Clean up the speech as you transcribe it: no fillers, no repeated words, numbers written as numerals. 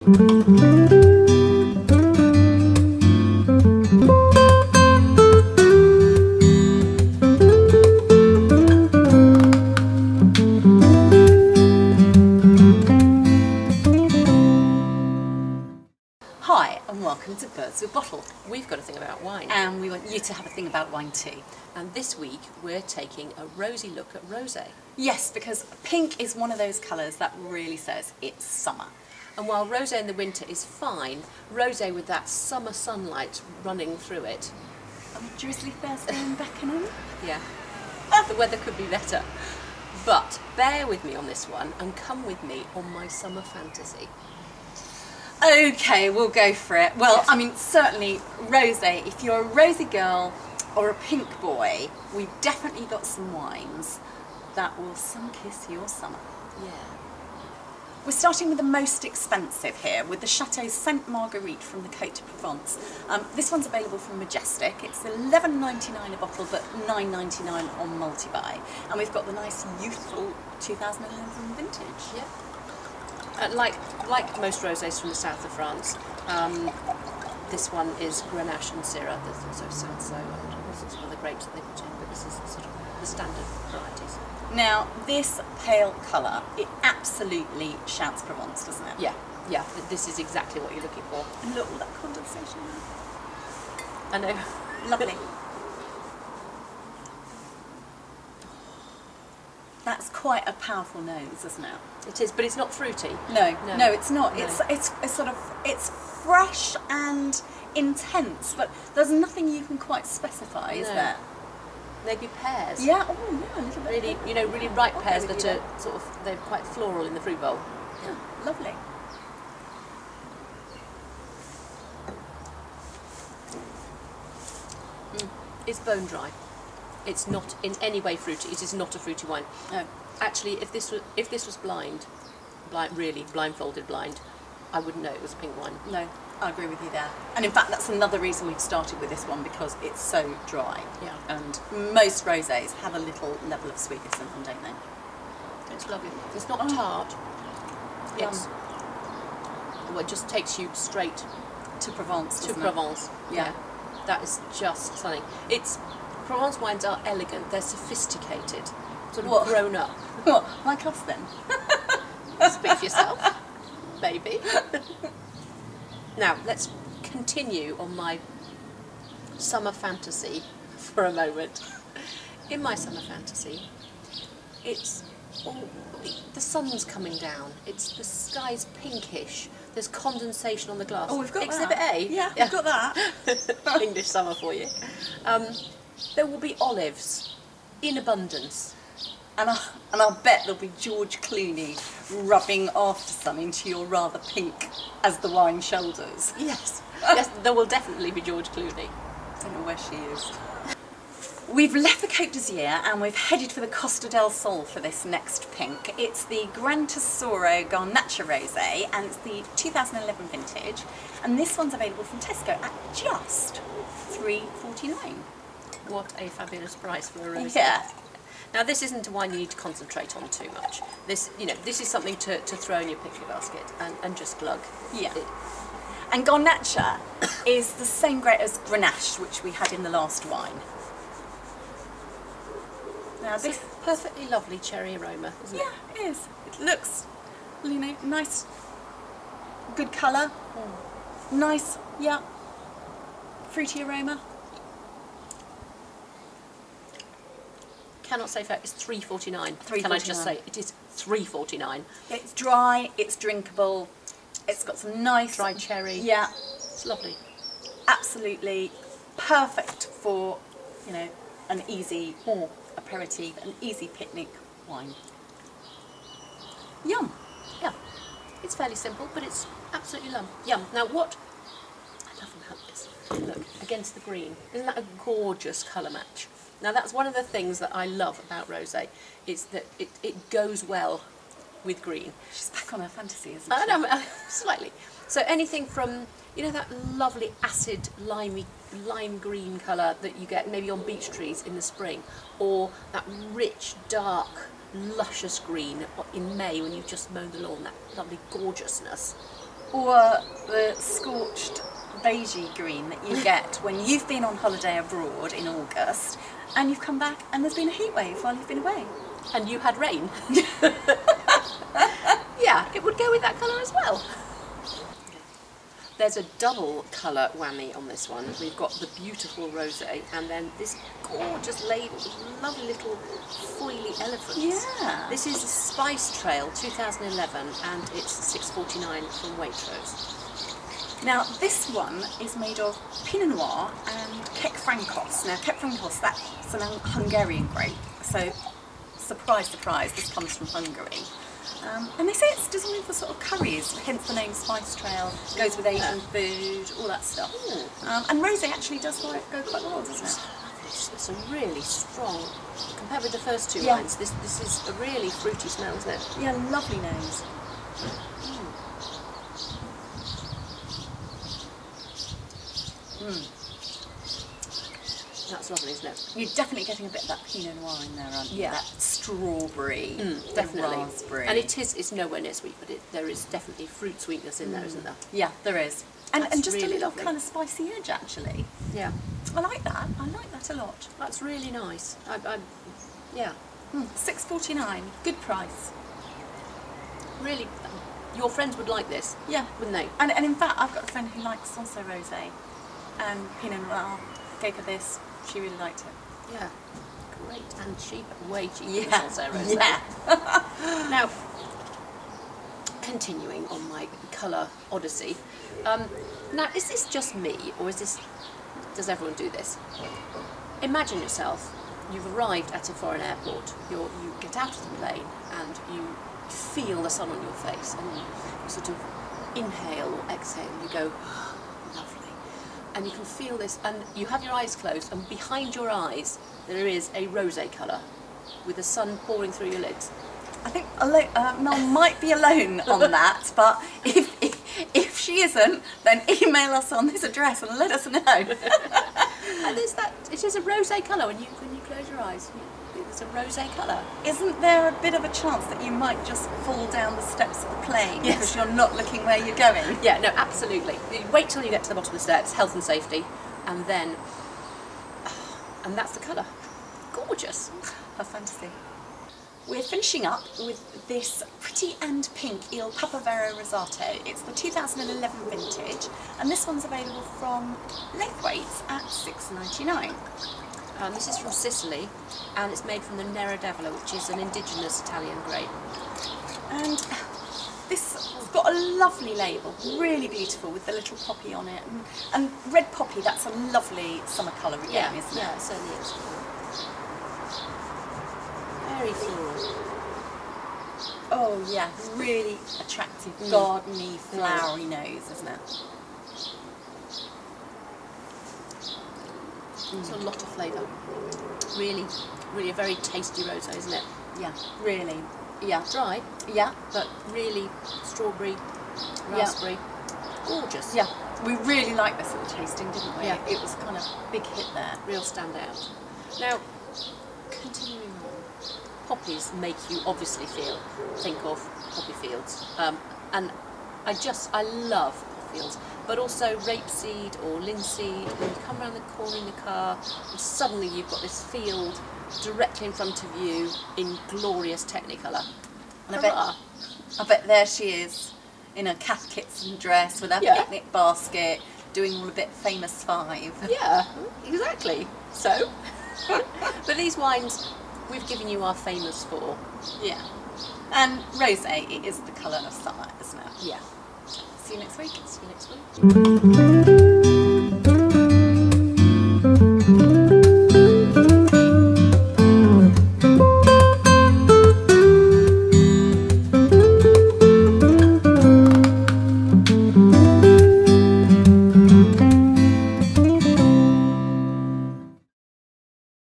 Hi and welcome to Birds with Bottle. We've got a thing about wine. And we want you to have a thing about wine too. And this week we're taking a rosy look at rosé. Yes, because pink is one of those colours that really says it's summer. And while rosé in the winter is fine, rosé with that summer sunlight running through it. Drizzly Thursday and beckoning. Yeah, the weather could be better. But bear with me on this one and come with me on my summer fantasy. Okay, we'll go for it. Well, yes. I mean, certainly rosé. If you're a rosy girl or a pink boy, we've definitely got some wines that will sun-kiss your summer. Yeah. We're starting with the most expensive here, with the Chateau Sainte Marguerite from the Côte de Provence. This one's available from Majestic. It's $11.99 a bottle, but $9.99 on multi-buy. And we've got the nice, youthful 2011 vintage. Yeah. Like most rosés from the south of France, this one is Grenache and Syrah. There's also Cinsault and all sorts of other grapes that they put in, but this is sort of the standard varieties. Now, this pale colour, it absolutely shouts Provence, doesn't it? Yeah, yeah. This is exactly what you're looking for. And look, all that condensation there. I know. Lovely. That's quite a powerful nose, isn't it? It is, but it's not fruity. No, it's not. No. It's sort of, it's fresh and intense, but there's nothing you can quite specify, is there? Maybe pears. Yeah, oh yeah, a little bit. Really, you know, really ripe pears that are sort of, they're quite floral in the fruit bowl. Yeah, lovely. It's bone dry. It's not in any way fruity. It is not a fruity wine. No. Actually, if this was really blindfolded blind, I wouldn't know it was a pink wine. No, I agree with you there. And in fact, that's another reason we've started with this one, because it's so dry. Yeah. And most rosés have a little level of sweetness in them, don't they? It's lovely. It's not tart. It's well, it just takes you straight to Provence. To Provence. Yeah. That is just something. Provence wines are elegant. They're sophisticated. Sort of grown up. What, like us then? Speak for yourself, baby. Now, let's continue on my summer fantasy for a moment. In my summer fantasy, the sun's coming down. The sky's pinkish. There's condensation on the glass. Oh, we've got Exhibit that. A. Yeah, we've got that. English summer for you. There will be olives in abundance. And I'll bet there'll be George Clooney rubbing after some into your rather pink as the wine shoulders. Yes, yes, there will definitely be George Clooney. I don't know where she is. We've left the Côte d'Azur and we've headed for the Costa del Sol for this next pink. It's the Gran Tesoro Garnacha Rosé and it's the 2011 vintage. And this one's available from Tesco at just $3.49. What a fabulous price for a rosé. Yeah. Now this isn't a wine you need to concentrate on too much. This is something to throw in your picnic basket and just glug. Yeah. And Garnacha is the same grade as Grenache, which we had in the last wine. Now this perfectly lovely cherry aroma, isn't it? Yeah, it is. It looks, you know, nice, good colour, nice, yeah, fruity aroma. Cannot say fair. It's $3.49. Can I just say it is $3.49? It's dry. It's drinkable. It's got some nice dry cherry. Yeah, it's lovely. Absolutely perfect for, you know, an easy aperitif, an easy picnic wine. Yum. Yeah, it's fairly simple, but it's absolutely yum. Now what I love about this, look, against the green, isn't that a gorgeous colour match? Now that's one of the things that I love about rosé, is that it goes well with green. She's back on her fantasy, isn't she? I know, slightly. So anything from, you know, that lovely acid lime green colour that you get maybe on beech trees in the spring, or that rich, dark, luscious green in May when you've just mown the lawn, that lovely gorgeousness. or the scorched beigey green that you get when you've been on holiday abroad in August and you've come back and there's been a heat wave while you've been away. And you had rain. Yeah, it would go with that colour as well. There's a double colour whammy on this one. We've got the beautiful rosé and then this gorgeous label with lovely little foily elephants. Yeah. This is Spice Trail 2011 and it's $6.49 from Waitrose. Now this one is made of Pinot Noir and Kek Frankos. Now Kek Frankos, that's an Hungarian grape, so surprise, surprise, this comes from Hungary. And they say it's designed for sort of curries, hence the name Spice Trail, goes with Asian food, all that stuff. And rosé actually does go quite well, doesn't it? It's a really strong, compared with the first two Yeah. lines, this is a really fruity smell, isn't it? Yeah, lovely nose. That's lovely, isn't it? You're definitely getting a bit of that Pinot Noir in there, aren't you? Yeah. That strawberry, Definitely. raspberry. And it's nowhere near sweet, but there is definitely fruit sweetness in there, isn't there? Yeah, there is. And That's just really a little lovely. kind of spicy edge, actually. Yeah, I like that. I like that a lot. that's really nice. Yeah, $6.49, good price. really, your friends would like this, Yeah. wouldn't they? And in fact, I've got a friend who likes also rosé and Pinot Noir. Gave her this. She really liked it. Yeah, great and cheap, way cheaper Yeah. than rosé. Yeah. Now, continuing on my colour odyssey, now is this just me, or does everyone do this? Imagine yourself, you've arrived at a foreign airport, you get out of the plane and you feel the sun on your face and you sort of inhale or exhale and you go, oh, lovely. And you can feel this and you have your eyes closed and behind your eyes there is a rosé colour with the sun pouring through your lids. I think Mel might be alone on that, but if she isn't, then email us on this address and let us know. And it is a rosé colour when you close your eyes. It's a rosé colour. Isn't there a bit of a chance that you might just fall down the steps of the plane Yes. because you're not looking where you're going? Yeah, no, absolutely. You wait till you get to the bottom of the steps, health and safety, and then, and that's the colour. Gorgeous. A fantasy. We're finishing up with this pretty and pink Il Papavero Rosato. It's the 2011 vintage, and this one's available from Laithwaite's at $6.99. This is from Sicily, and it's made from the Nera d'Avola, which is an indigenous Italian grape. And this has got a lovely label, really beautiful, with the little poppy on it. And red poppy, that's a lovely summer colour again, isn't it? Yeah, it certainly is. Very floral. Oh yeah, really attractive, gardeny, flowery nose, isn't it? It's a lot of flavour. Really, really a very tasty rosé, isn't it? Yeah, really. Yeah. Dry, Yeah. but really strawberry, raspberry. Gorgeous. Yeah. We really liked this at the tasting, didn't we? Yeah. It was kind of a big hit there. Real standout. Now, continuing on, poppies make you obviously think of poppy fields, and I love poppy fields, but also rapeseed or linseed. When you come around the corner in the car, and suddenly you've got this field directly in front of you in glorious Technicolor. And Hurrah. I bet there she is in a Kath Kitson dress with her Yeah. picnic basket, doing all a bit famous five. Yeah, exactly. So, but these wines, we've given you our famous four. Yeah. And rosé, it is the colour of summer, isn't it? Yeah. See you next week. See you next week.